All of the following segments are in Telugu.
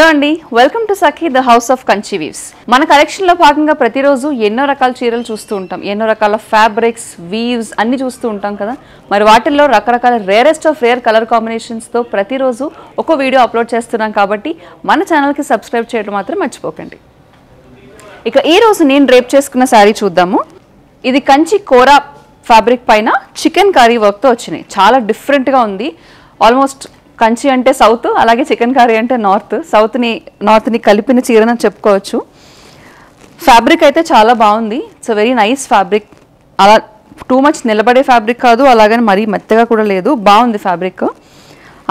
హలో అండి, welcome to Sakhi the house of Kanchi weaves. మన కలెక్షన్లో భాగంగా ప్రతిరోజు ఎన్నో రకాల చీరలు చూస్తూ ఉంటాం, ఎన్నో రకాల ఫ్యాబ్రిక్స్, వీవ్స్ అన్ని చూస్తూ ఉంటాం కదా. మరి వాటిల్లో రకరకాల రేరెస్ట్ ఆఫ్ రేర్ కలర్ కాంబినేషన్స్తో ప్రతిరోజు ఒక వీడియో అప్లోడ్ చేస్తున్నాం కాబట్టి మన ఛానల్కి సబ్స్క్రైబ్ చేయడం మాత్రం మర్చిపోకండి. ఇక ఈరోజు నేను డ్రేప్ చేసుకున్న శారీ చూద్దాము. ఇది కంచి కోరా ఫ్యాబ్రిక్ పైన చికెన్ కర్రీ వర్క్తో వచ్చినాయి. చాలా డిఫరెంట్గా ఉంది. ఆల్మోస్ట్ కంచి అంటే సౌత్, అలాగే చికెన్ కర్రీ అంటే నార్త్. నార్త్ని కలిపిన చీరని చెప్పుకోవచ్చు. ఫ్యాబ్రిక్ అయితే చాలా బాగుంది. It's a very nice fabric. అలా టూ మచ్ నిలబడే ఫ్యాబ్రిక్ కాదు, అలాగని మరీ మెత్తగా కూడా లేదు, బాగుంది ఫ్యాబ్రిక్.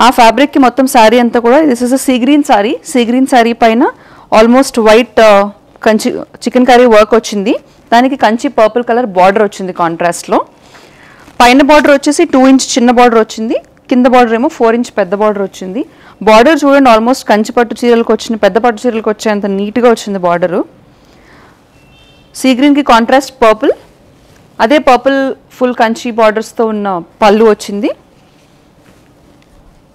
ఆ ఫ్యాబ్రిక్కి మొత్తం శారీ అంతా కూడా this is a sea green sari. Sea green sari పైన almost white Kanchi chikankari work వచ్చింది. దానికి కంచి పర్పుల్ కలర్ బార్డర్ వచ్చింది కాంట్రాస్ట్లో. పైన బార్డర్ వచ్చేసి 2 ఇంచ్ చిన్న బార్డర్ వచ్చింది, కింద బార్డర్ ఏమో 4 ఇంచ్ పెద్ద బార్డర్ వచ్చింది. బార్డర్ చూడండి, ఆల్మోస్ట్ కంచి పట్టు చీరలకు వచ్చిన పెద్ద పట్టు చీరలకు వచ్చేంత నీట్గా వచ్చింది బార్డరు. సీ గ్రీన్కి కాంట్రాస్ట్ పర్పుల్, అదే పర్పుల్ ఫుల్ కంచి బార్డర్స్తో ఉన్న పళ్ళు వచ్చింది.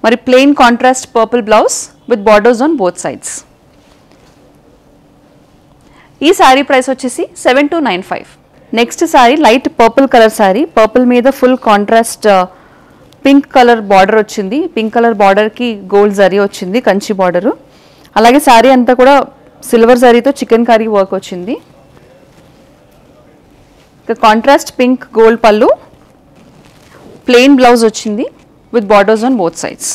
మరి plain contrast purple blouse with borders on both sides. ఈ శారీ ప్రైస్ వచ్చేసి 7295. Next sari light purple colour sari. Purple మీద full contrast pink colour border వచ్చింది. పింక్ కలర్ బార్డర్కి గోల్డ్ జరీ వచ్చింది, కంచి బార్డరు. అలాగే శారీ అంతా కూడా సిల్వర్ జరీతో చికెన్ కర్రీ వర్క్ వచ్చింది. కాంట్రాస్ట్ పింక్ గోల్డ్ పళ్ళు, ప్లెయిన్ బ్లౌజ్ వచ్చింది with borders on both sides.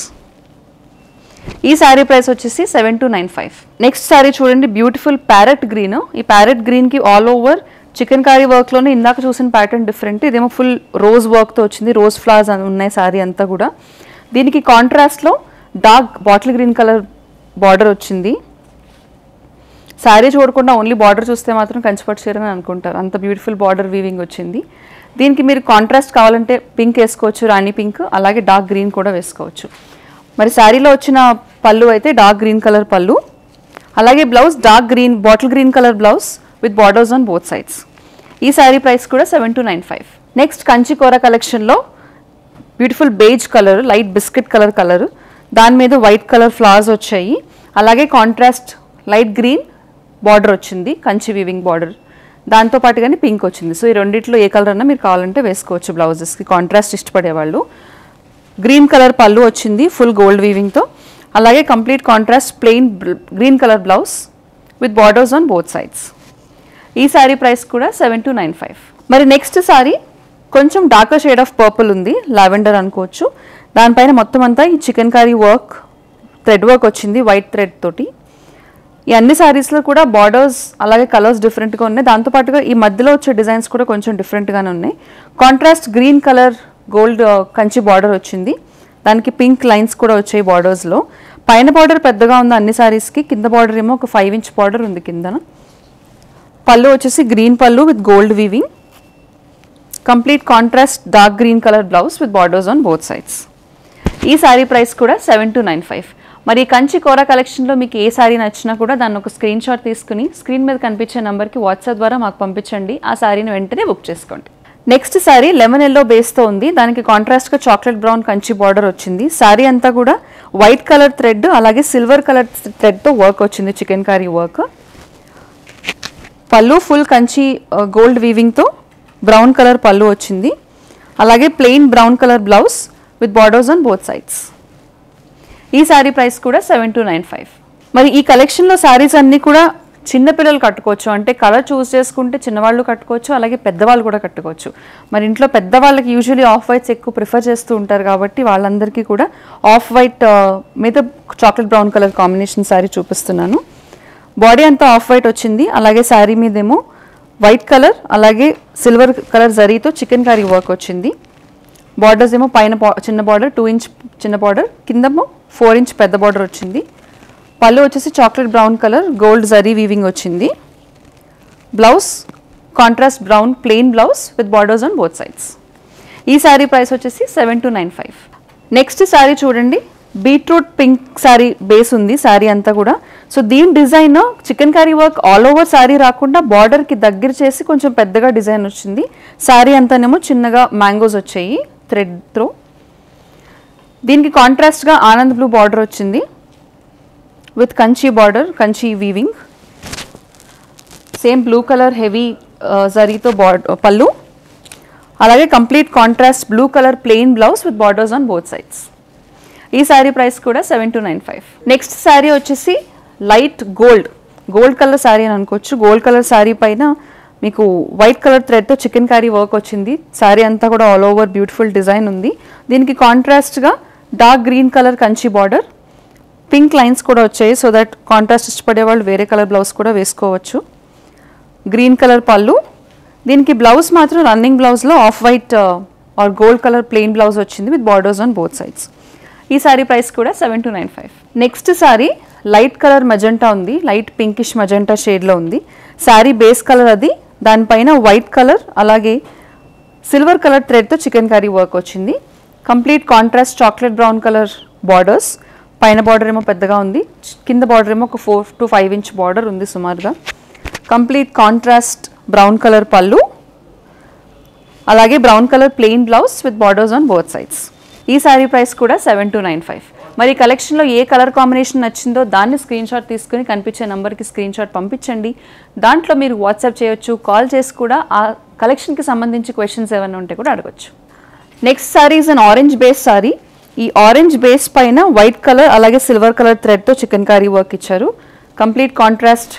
ఈ శారీ ప్రైస్ వచ్చేసి 7295. నెక్స్ట్ శారీ చూడండి, బ్యూటిఫుల్ ప్యారెట్ గ్రీన్. ఈ ప్యారెట్ గ్రీన్కి ఆల్ ఓవర్ చికెన్ కర్రీ వర్క్లోనే ఇందాక చూసిన ప్యాటర్న్ డిఫరెంట్. ఇదేమో ఫుల్ రోజ్ వర్క్తో వచ్చింది, రోజ్ ఫ్లవర్స్ ఉన్నాయి శారీ అంతా కూడా. దీనికి కాంట్రాస్ట్లో dark bottle green colour border వచ్చింది. శారీ చూడకుండా ఓన్లీ బార్డర్ చూస్తే మాత్రం కంచిపట్టు చీర అని అనుకుంటారు, అంత బ్యూటిఫుల్ బార్డర్ వీవింగ్ వచ్చింది. దీనికి మీరు కాంట్రాస్ట్ కావాలంటే పింక్ వేసుకోవచ్చు, రాణి పింక్, అలాగే డార్క్ గ్రీన్ కూడా వేసుకోవచ్చు. మరి శారీలో వచ్చిన పళ్ళు అయితే డార్క్ గ్రీన్ కలర్ పళ్ళు, అలాగే blouse dark green bottle green colour blouse with borders on both sides. ఈ శారీ ప్రైస్ కూడా 7295. నెక్స్ట్ కంచి కోరా కలెక్షన్లో beautiful beige colour, light biscuit colour, దాని మీద వైట్ కలర్ ఫ్లవర్స్ వచ్చాయి. అలాగే కాంట్రాస్ట్ లైట్ గ్రీన్ బార్డర్ వచ్చింది, కంచి వీవింగ్ బార్డర్. దాంతోపాటుగానే పింక్ వచ్చింది. సో ఈ రెండిట్లో ఏ కలర్ అన్నా మీరు కావాలంటే వేసుకోవచ్చు బ్లౌజెస్కి, కాంట్రాస్ట్ ఇష్టపడేవాళ్ళు. గ్రీన్ కలర్ పళ్ళు వచ్చింది ఫుల్ గోల్డ్ వీవింగ్తో. అలాగే complete contrast plain green colour blouse with borders on both sides. ఈ శారీ ప్రైస్ కూడా 7295. మరి నెక్స్ట్ శారీ కొంచెం డార్కర్ షేడ్ ఆఫ్ పర్పుల్ ఉంది, లావెండర్ అనుకోవచ్చు. దానిపైన మొత్తం అంతా ఈ chicken curry work, thread work వచ్చింది వైట్ థ్రెడ్ తోటి. ఈ అన్ని శారీస్లో కూడా బార్డర్స్ అలాగే కలర్స్ డిఫరెంట్గా ఉన్నాయి. దాంతోపాటుగా ఈ మధ్యలో వచ్చే డిజైన్స్ కూడా కొంచెం డిఫరెంట్గానే ఉన్నాయి. Contrast green colour gold Kanchi border వచ్చింది, దానికి పింక్ లైన్స్ కూడా వచ్చాయి బార్డర్స్లో. పైన బార్డర్ పెద్దగా ఉంది అన్ని శారీస్కి, కింద బార్డర్ ఏమో ఒక 5 ఇంచ్ బార్డర్ ఉంది కిందన. పళ్ళు వచ్చేసి గ్రీన్ పళ్ళు with gold weaving. Complete contrast dark green colour blouse with borders on both sides. ఈ శారీ ప్రైస్ కూడా 7295. మరి కంచి కోరా కలెక్షన్లో మీకు ఏ శారీ నచ్చినా కూడా దాన్ని ఒక స్క్రీన్ షాట్ తీసుకుని స్క్రీన్ మీద కనిపించే నెంబర్కి వాట్సాప్ ద్వారా మాకు పంపించండి. ఆ శారీని వెంటనే బుక్ చేసుకోండి. నెక్స్ట్ శారీ లెమన్ ఎల్లో బేస్తో ఉంది. దానికి కాంట్రాస్ట్గా చాక్లెట్ బ్రౌన్ కంచి బార్డర్ వచ్చింది. శారీ అంతా కూడా వైట్ కలర్ థ్రెడ్ అలాగే సిల్వర్ కలర్ థ్రెడ్తో వర్క్ వచ్చింది, చికెన్ కర్రీ వర్క్. పళ్ళు ఫుల్ కంచి గోల్డ్ వీవింగ్తో బ్రౌన్ కలర్ పళ్ళు వచ్చింది. అలాగే plain brown colour blouse with borders on both sides. ఈ శారీ ప్రైస్ కూడా 7295. మరి ఈ కలెక్షన్లో శారీస్ అన్నీ కూడా చిన్నపిల్లలు కట్టుకోవచ్చు, అంటే కలర్ చూస్ చేసుకుంటే చిన్నవాళ్ళు కట్టుకోవచ్చు, అలాగే పెద్దవాళ్ళు కూడా కట్టుకోవచ్చు. మరి ఇంట్లో పెద్దవాళ్ళకి యూజువలీ ఆఫ్ వైట్స్ ఎక్కువ ప్రిఫర్ చేస్తూ ఉంటారు కాబట్టి వాళ్ళందరికీ కూడా ఆఫ్ వైట్ మీద chocolate brown colour combination sari చూపిస్తున్నాను. బాడీ అంతా ఆఫ్ వైట్ వచ్చింది, అలాగే శారీ మీదేమో వైట్ కలర్ అలాగే సిల్వర్ కలర్ జరీతో చికెన్ కర్రీ వర్క్ వచ్చింది. బార్డర్స్ ఏమో పైన చిన్న బార్డర్ 2 ఇంచ్ చిన్న బార్డర్, కిందేమో 4 ఇంచ్ పెద్ద బార్డర్ వచ్చింది. పళ్ళు వచ్చేసి chocolate brown colour gold zari weaving వచ్చింది. Blouse contrast brown plain blouse with borders on both sides. ఈ శారీ ప్రైస్ వచ్చేసి 7295. నెక్స్ట్ శారీ చూడండి, బీట్రూట్ పింక్ శారీ బేస్ ఉంది శారీ అంతా కూడా. సో దీని design chicken curry work all over sari రాకుండా బార్డర్కి దగ్గర చేసి కొంచెం పెద్దగా డిజైన్ వచ్చింది. శారీ అంతానేమో చిన్నగా మ్యాంగోస్ వచ్చాయి థ్రెడ్తో. దీనికి కాంట్రాస్ట్గా ఆనంద్ బ్లూ బార్డర్ వచ్చింది. With Kanchi border, Kanchi weaving. Same blue colour heavy జరీతో పళ్ళు. అలాగే complete contrast blue colour plain blouse with borders on both sides. ఈ శారీ ప్రైస్ కూడా 7295. నెక్స్ట్ శారీ వచ్చేసి లైట్ గోల్డ్ కలర్ శారీ అని అనుకోవచ్చు. గోల్డ్ కలర్ శారీ పైన మీకు వైట్ కలర్ థ్రెడ్తో చికెన్ కర్రీ వర్క్ వచ్చింది. శారీ అంతా కూడా ఆల్ ఓవర్ బ్యూటిఫుల్ డిజైన్ ఉంది. దీనికి కాంట్రాస్ట్గా dark green colour Kanchi border, pink lines కూడా వచ్చాయి. సో దట్ కాంట్రాస్ట్ ఇష్టపడే వాళ్ళు వేరే కలర్ బ్లౌజ్ కూడా వేసుకోవచ్చు. గ్రీన్ కలర్ పళ్ళు. దీనికి బ్లౌజ్ మాత్రం రన్నింగ్ బ్లౌజ్లో off white or gold colour plain blouse వచ్చింది with borders on both sides. ఈ శారీ ప్రైస్ కూడా 7295. Next sari light colour magenta ఉంది, లైట్ పింకిష్ మజెంటా షేడ్లో ఉంది. శారీ బేస్ కలర్ అది, దానిపైన వైట్ కలర్ అలాగే సిల్వర్ కలర్ థ్రెడ్తో చికెన్ కర్రీ వర్క్ వచ్చింది. Complete contrast chocolate brown colour borders. పైన బార్డర్ ఏమో పెద్దగా ఉంది, కింద బార్డర్ ఏమో ఒక 4 to 5 inch బార్డర్ ఉంది సుమారుగా. కంప్లీట్ కాంట్రాస్ట్ బ్రౌన్ కలర్ పళ్ళు, అలాగే brown colour plain blouse with borders on both sides. ఈ శారీ ప్రైస్ కూడా 7295. మరి కలెక్షన్లో ఏ కలర్ కాంబినేషన్ నచ్చిందో దాన్ని స్క్రీన్ షాట్ తీసుకుని కనిపించే నెంబర్కి స్క్రీన్ షాట్ పంపించండి. దాంట్లో మీరు వాట్సాప్ చేయొచ్చు, కాల్ చేసి కూడా ఆ కలెక్షన్కి సంబంధించి క్వశ్చన్స్ ఏమైనా ఉంటే కూడా అడగచ్చు. Next sari is an orange base sari. ఈ ఆరెంజ్ బేస్ పైన వైట్ కలర్ అలాగే సిల్వర్ కలర్ థ్రెడ్తో చికెన్ కర్రీ వర్క్ ఇచ్చారు. కంప్లీట్ కాంట్రాస్ట్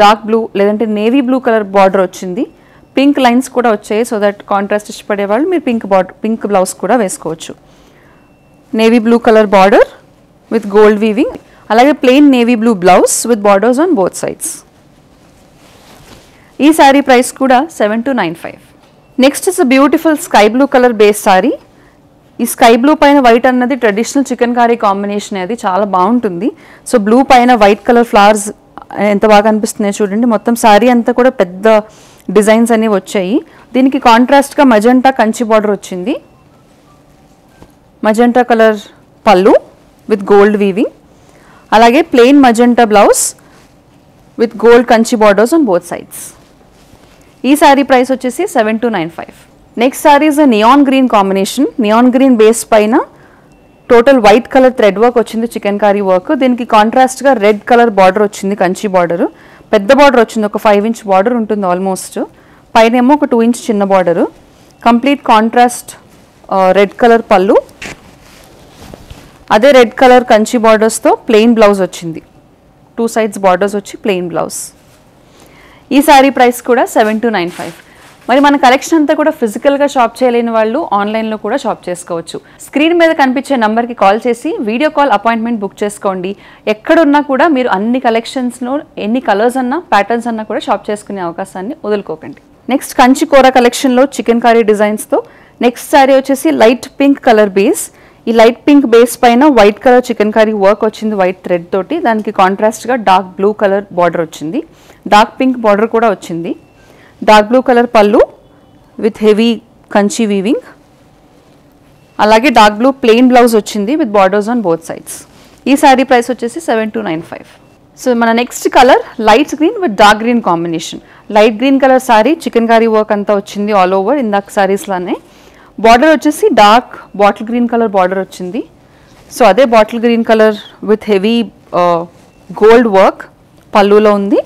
డార్క్ బ్లూ లేదంటే నేవీ బ్లూ కలర్ బార్డర్ వచ్చింది. పింక్ లైన్స్ కూడా వచ్చాయి. సో దట్ కాంట్రాస్ట్ ఇష్టపడే వాళ్ళు మీరు పింక్ బ్లౌజ్ కూడా వేసుకోవచ్చు. Navy blue colour border with gold weaving, అలాగే plain navy blue blouse with borders on both sides. ఈ శారీ ప్రైస్ కూడా 7295. Next is beautiful sky blue colour base sari. ఈ స్కై బ్లూ పైన వైట్ అన్నది ట్రెడిషనల్ చికెన్ కర్రీ కాంబినేషన్, అది చాలా బాగుంటుంది. సో బ్లూ పైన వైట్ కలర్ ఫ్లవర్స్ ఎంత బాగా అనిపిస్తున్నాయి చూడండి. మొత్తం శారీ అంతా కూడా పెద్ద డిజైన్స్ అనేవి వచ్చాయి. దీనికి కాంట్రాస్ట్గా మజెంటా కంచి బార్డర్ వచ్చింది. Magenta colour pallu with gold weaving, అలాగే plain magenta blouse with gold Kanchi borders on both sides. ఈ శారీ ప్రైస్ వచ్చేసి 7295. Next sari is neon green combination. Neon green base పైన total white colour thread work వచ్చింది, చికెన్ కర్రీ వర్క్. దీనికి కాంట్రాస్ట్గా రెడ్ కలర్ బార్డర్ వచ్చింది, కంచి బార్డర్. పెద్ద బార్డర్ వచ్చింది, ఒక 5 inch బార్డర్ ఉంటుంది ఆల్మోస్ట్. పైన ఏమో ఒక 2 inch చిన్న border. Complete contrast red colour pallu, అదే రెడ్ కలర్ కంచి బార్డర్స్తో ప్లెయిన్ బ్లౌజ్ వచ్చింది. 2 sides బార్డర్స్ వచ్చి ప్లెయిన్ బ్లౌజ్. ఈ శారీ ప్రైస్ కూడా 7295. మరి మన కలెక్షన్ అంతా కూడా ఫిజికల్గా షాప్ చేయలేని వాళ్ళు ఆన్లైన్లో కూడా షాప్ చేసుకోవచ్చు. స్క్రీన్ మీద కనిపించే నెంబర్కి కాల్ చేసి వీడియో కాల్ అపాయింట్మెంట్ బుక్ చేసుకోండి. ఎక్కడున్నా కూడా మీరు అన్ని కలెక్షన్స్లో ఎన్ని కలర్స్ అన్నా ప్యాటర్న్స్ అన్నా కూడా షాప్ చేసుకునే అవకాశాన్ని వదులుకోకండి. నెక్స్ట్ కంచి కూర కలెక్షన్లో చికెన్ కర్రీ డిజైన్స్తో నెక్స్ట్ శారీ వచ్చేసి లైట్ పింక్ కలర్ బేస్. ఈ లైట్ పింక్ బేస్ పైన white colour chikankari work వచ్చింది వైట్ థ్రెడ్ తోటి. దానికి కాంట్రాస్ట్గా డార్క్ బ్లూ కలర్ బార్డర్ వచ్చింది, డార్క్ పింక్ బార్డర్ కూడా వచ్చింది. Dark blue colour pallu with heavy Kanchi weaving, అలాగే డార్క్ బ్లూ ప్లెయిన్ బ్లౌజ్ వచ్చింది with borders on both sides. ఈ శారీ ప్రైస్ వచ్చేసి 7295. సో మన next colour light green with dark green combination. Light green colour sari chicken curry work అంతా వచ్చింది ఆల్ ఓవర్ ఇందాక శారీస్లానే. బార్డర్ వచ్చేసి dark bottle green colour border వచ్చింది. సో అదే bottle green colour with heavy gold work పళ్ళులో ఉంది.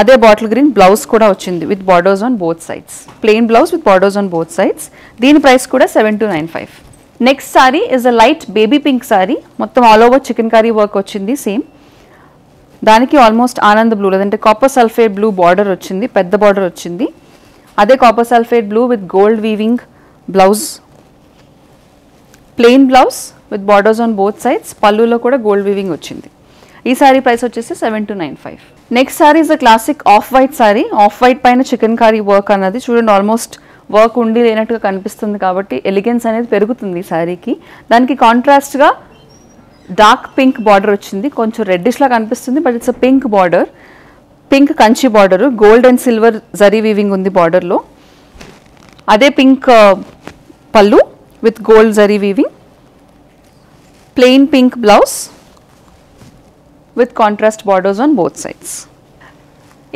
అదే బాటిల్ గ్రీన్ బ్లౌజ్ కూడా వచ్చింది with borders on both sides, plain blouse with borders on both sides. దీని ప్రైస్ కూడా 7295. Next sorry is a light baby pink sorry. మొత్తం all over chicken curry work వచ్చింది సేమ్. దానికి ఆల్మోస్ట్ ఆనంద్ బ్లూ లేదంటే కాపర్ సల్ఫేట్ బ్లూ బార్డర్ వచ్చింది, పెద్ద బార్డర్ వచ్చింది. అదే copper sulphate blue with gold weaving blouse, plain blouse with borders on both sides. పళ్ళులో కూడా గోల్డ్ వీవింగ్ వచ్చింది. ఈ సారీ ప్రైస్ వచ్చేసి 7295. Next sorry is the classic off white sorry. Off white పైన చికెన్ కర్రీ వర్క్ అన్నది చూడండి, ఆల్మోస్ట్ వర్క్ ఉండి లేనట్టుగా కనిపిస్తుంది కాబట్టి ఎలిగెన్స్ అనేది పెరుగుతుంది ఈ సారీకి. దానికి కాంట్రాస్ట్గా డార్క్ పింక్ బార్డర్ వచ్చింది, కొంచెం రెడ్డిష్లా కనిపిస్తుంది but it's a pink border. Pink Kanchi border, gold and silver zari weaving ఉంది బార్డర్లో. అదే pink pallu with gold zari weaving, plain pink blouse with contrast borders on both sides.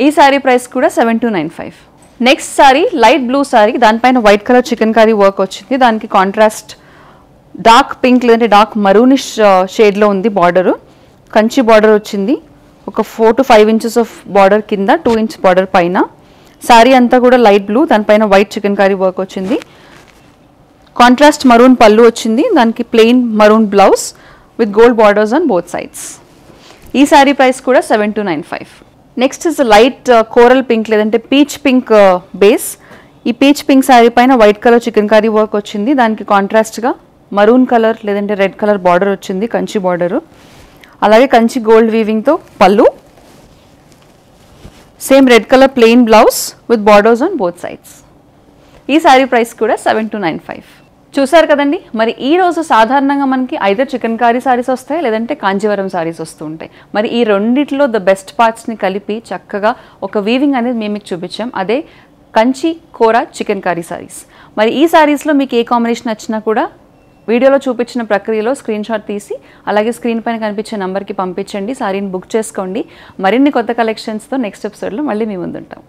ఈ సారీ ప్రైస్ కూడా 7295. Next sari light blue sari, దానిపైన white colour chikankari work వచ్చింది. దానికి కాంట్రాస్ట్ డార్క్ పింక్ లేదంటే డార్క్ మరూనిష్ షేడ్లో ఉంది బార్డరు. కంచి బార్డర్ వచ్చింది, ఒక 4 to 5 ఇంచెస్ ఆఫ్ బార్డర్ కింద, 2 ఇంచ్ బార్డర్ పైన. శారీ అంతా కూడా లైట్ బ్లూ, దానిపైన వైట్ చికెన్ కర్రీ వర్క్ వచ్చింది. కాంట్రాస్ట్ మరూన్ పళ్ళు వచ్చింది, దానికి plain maroon blouse with gold borders on both sides. ఈ శారీ ప్రైస్ కూడా 7295. Next is light coral pink లేదంటే పీచ్ పింక్ బేస్. ఈ పీచ్ పింక్ శారీ పైన white colour chikankari work వచ్చింది, దానికి కాంట్రాస్ట్గా మరూన్ కలర్ లేదంటే రెడ్ కలర్ బార్డర్ వచ్చింది, కంచి బార్డరు. అలాగే కంచి గోల్డ్ వీవింగ్తో పళ్ళు, same red colour plain blouse with borders on both sides. ఈ శారీ ప్రైస్ కూడా 7295. చూసారు కదండి, మరి ఈ రోజు సాధారణంగా మనకి ఐదర్ చికెన్ కారీ సారీస్ వస్తాయి లేదంటే కాంజీవరం సారీస్ వస్తూ ఉంటాయి. మరి ఈ రెండిట్లో ద బెస్ట్ పార్ట్స్ని కలిపి చక్కగా ఒక వీవింగ్ అనేది మేము మీకు చూపించాం, అదే కంచి కోరా చికెన్ కారీ సారీస్. మరి ఈ సారీస్లో మీకు ఏ కాంబినేషన్ నచ్చినా కూడా వీడియోలో చూపించిన ప్రక్రియలో స్క్రీన్ షాట్ తీసి అలాగే స్క్రీన్ పైన కనిపించే నెంబర్కి పంపించండి, సారీని బుక్ చేసుకోండి. మరిన్ని కొత్త కలెక్షన్స్తో నెక్స్ట్ ఎపిసోడ్లో మళ్ళీ మీ ముందుంటాం.